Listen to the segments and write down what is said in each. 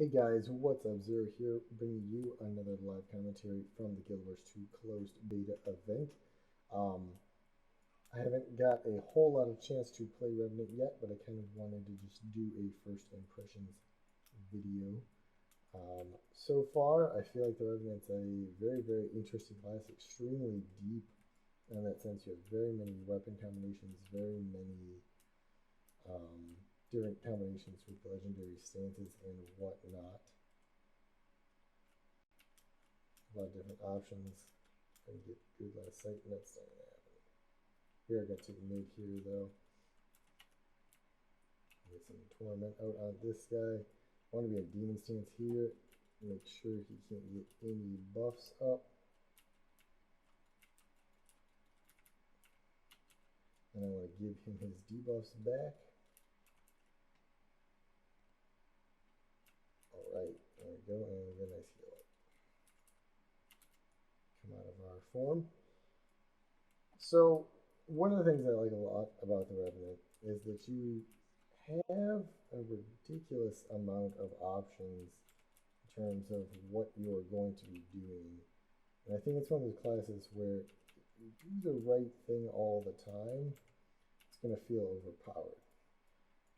Hey guys, what's up? Zero here, bringing you another live commentary from the Guild Wars 2 closed beta event. Um, I haven't got a whole lot of chance to play Revenant yet, but I kind of wanted to just do a first impressions video. So far, I feel like the Revenant's a very interesting class, extremely deep in that sense. You have very many weapon combinations, very many um, different combinations with legendary stances and whatnot. A lot of different options. Gonna get good line of sight, and that's not gonna happen. Here I got to mid here though. Get some torment out on this guy. I want to be a demon stance here. Make sure he can't get any buffs up. And I want to give him his debuffs back. Alright, there we go, and we get a nice heal up. Come out of our form. So one of the things I like a lot about the Revenant is that you have a ridiculous amount of options in terms of what you're going to be doing. And I think it's one of those classes where if you do the right thing all the time, it's going to feel overpowered.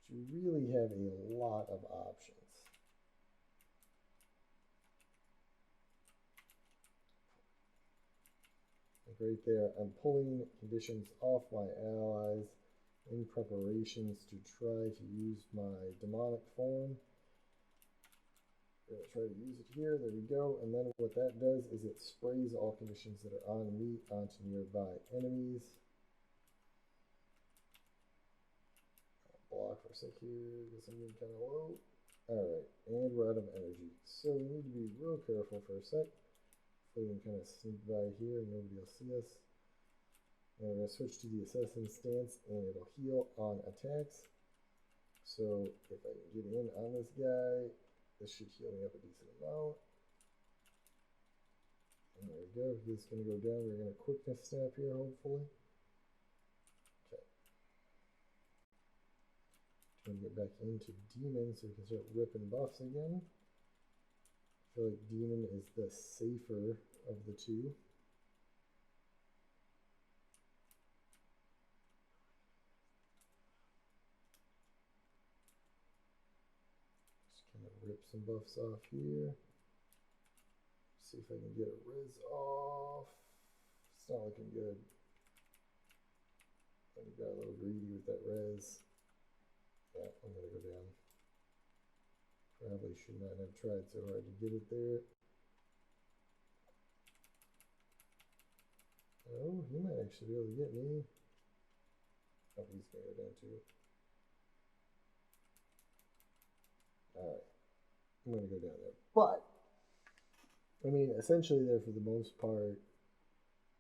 But you really have a lot of options. Like right there, I'm pulling conditions off my allies in preparations to try to use my demonic form. We're going to try to use it here. There we go. And then what that does is it sprays all conditions that are on me onto nearby enemies. Block for a sec here because I'm getting kind of low. Alright, and we're out of energy. So we need to be real careful for a sec. So we can kind of sneak by here and nobody will see us. And we're going to switch to the assassin stance and it'll heal on attacks. So if I can get in on this guy, this should heal me up a decent amount. And there we go. He's going to go down. We're going to quickness snap here, hopefully. Okay. Trying to get back into demon so we can start ripping buffs again. I feel like demon is the safer of the two. Just kind of rip some buffs off here. See if I can get a res off. It's not looking good. I got a little greedy with that res. Yeah, I'm gonna go down. Probably should not have tried so hard to get it there. Oh, he might actually be able to get me. Oh, he's gonna go down too. Alright. I'm gonna go down there. But I mean, essentially there for the most part,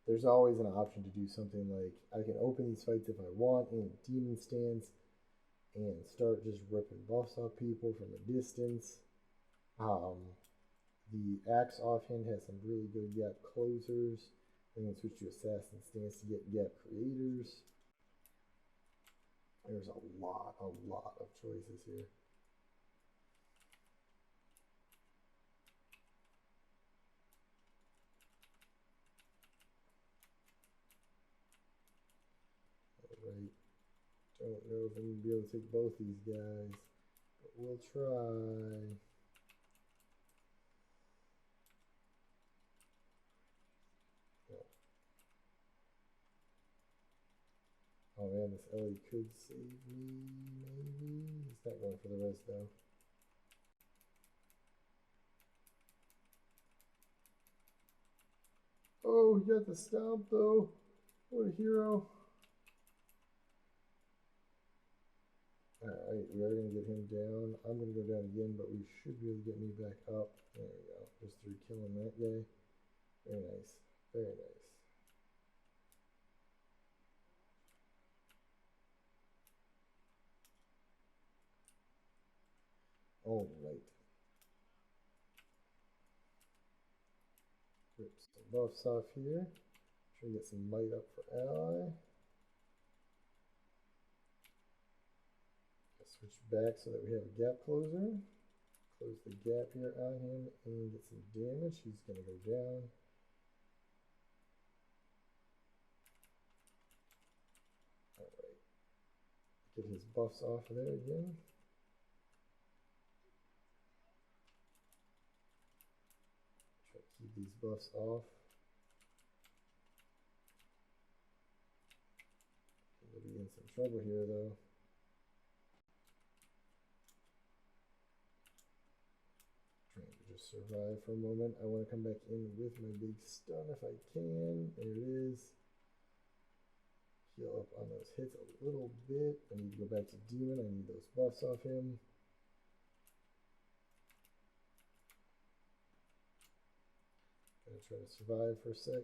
there's always an option to do something like I can open these fights if I want in a demon stance and start just ripping buffs off people from a distance. The axe offhand has some really good gap closers. Then can switch to assassin stance to get gap creators. There's a lot of choices here. Alright. Don't know if I'm going to be able to take both these guys, but we'll try. Oh man, this Ellie could save me, maybe? He's not going for the rest though. Oh, he got the stomp though. What a hero. Alright, we are going to get him down. I'm going to go down again, but we should be able to get me back up. There we go. Just through killing that guy. Very nice. Very nice. Alright. Rip some buffs off here. Try to get some might up for ally. Switch back so that we have a gap closer. Close the gap here on him and get some damage. He's going to go down. Alright. Get his buffs off of there again. Try to keep these buffs off. We'll be in some trouble here though. Trying to just survive for a moment. I want to come back in with my big stun if I can. There it is. Heal up on those hits a little bit. I need to go back to Demon. I need those buffs off him. Gonna try to survive for a sec.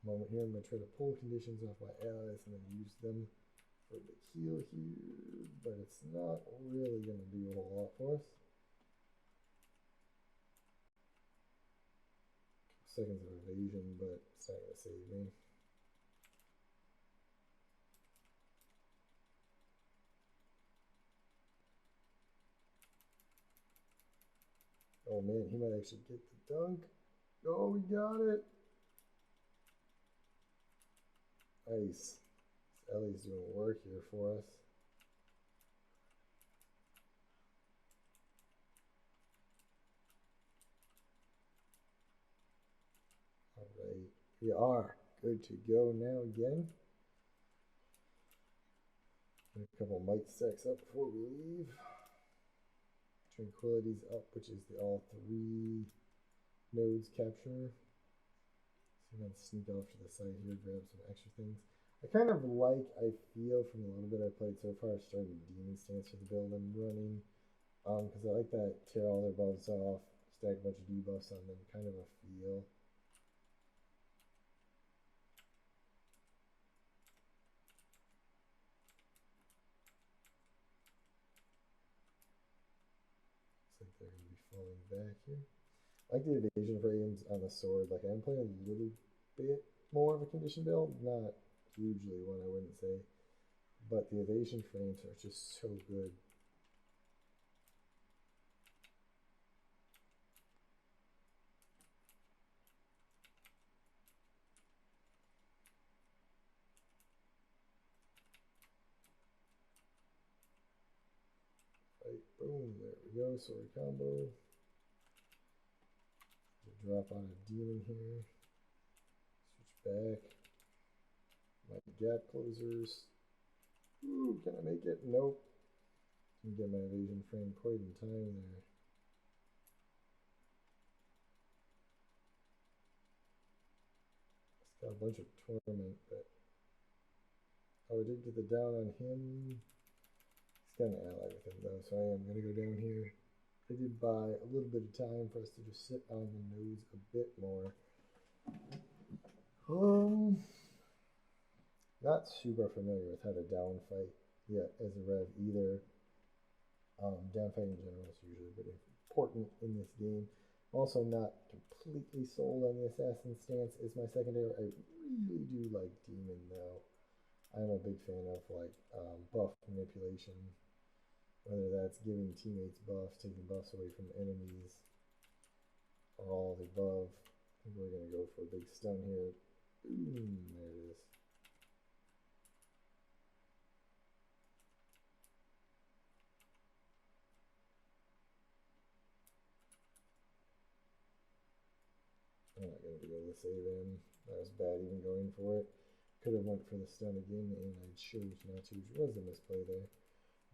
Moment here, I'm gonna try to pull conditions off my allies and then use them for the heal here, but it's not really gonna do a whole lot for us. Seconds of evasion, but it's not gonna save me. Oh man, he might actually get the dunk. Oh, we got it. Nice. Ellie's doing work here for us. Alright, we are good to go now again. Get a couple might stacks up before we leave. Tranquility's up, which is the all 3 nodes capture. So I'm gonna sneak off to the side here, grab some extra things. I kind of like, I feel from the little bit I played so far, starting Demon Stance for the build I'm running. Because I like that tear all their buffs off, stack a bunch of debuffs on them, kind of a feel. Looks like they're going to be falling back here. I like the evasion frames on the sword. Like I'm playing a little bit more of a condition build, not hugely one I wouldn't say, but the evasion frames are just so good. Right, boom, there we go, sword combo. Drop on a demon here. Switch back. My gap closers. Ooh, can I make it? Nope. Didn't get my evasion frame quite in time there. It's got a bunch of torment, but oh, I did get the down on him. He's got an ally with him though, so I am gonna go down here. I did buy a little bit of time for us to just sit on the nose a bit more. Not super familiar with how to down fight yet as a rev either. Down fighting in general is usually pretty important in this game. Also not completely sold on the assassin stance as my secondary. I really do like demon though. I'm a big fan of like buff manipulation, whether that's giving teammates buffs, taking buffs away from enemies, or all of the above. I think we're gonna go for a big stun here. Boom, there it is. I'm not going to be able to save him. That was bad even going for it. Could have went for the stun again, and I chose not to, which was a misplay there.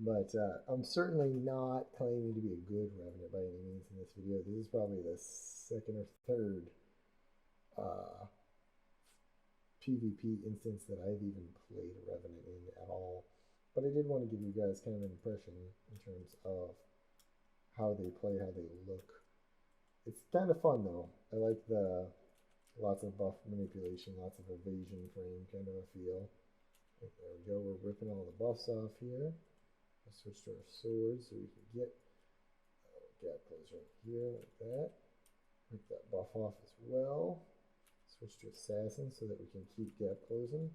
But I'm certainly not claiming to be a good Revenant by any means in this video. This is probably the second or third PvP instance that I've even played a Revenant in at all. But I did want to give you guys kind of an impression in terms of how they play, how they look. It's kind of fun though. I like the lots of buff manipulation, lots of evasion frame kind of a feel. There we go, we're ripping all the buffs off here. Let's switch to our swords so we can get gap closer here like that. Rip that buff off as well. Switch to assassin so that we can keep gap closing.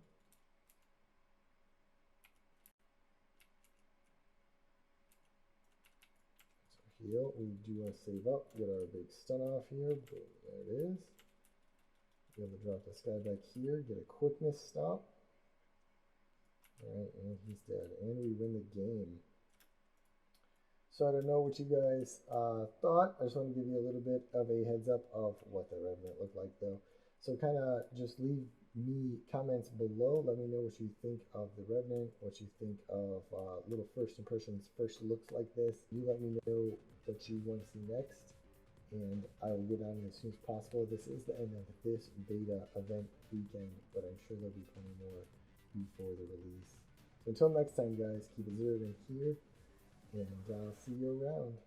So deal. We do want to save up, get our big stun off here. Boom, there it is. Be able to drop this guy back here, get a quickness stop. Alright, and he's dead. And we win the game. So I don't know what you guys thought. I just want to give you a little bit of a heads up of what the Revenant looked like though. So kind of just leave me comments below. Let me know what you think of the Revenant, what you think of little first impressions, first looks like this. You let me know what you want to see next, and I will get on it as soon as possible. This is the end of this beta event weekend, but I'm sure there'll be plenty more before the release. So until next time, guys, keep it zeroed in here, and I'll see you around.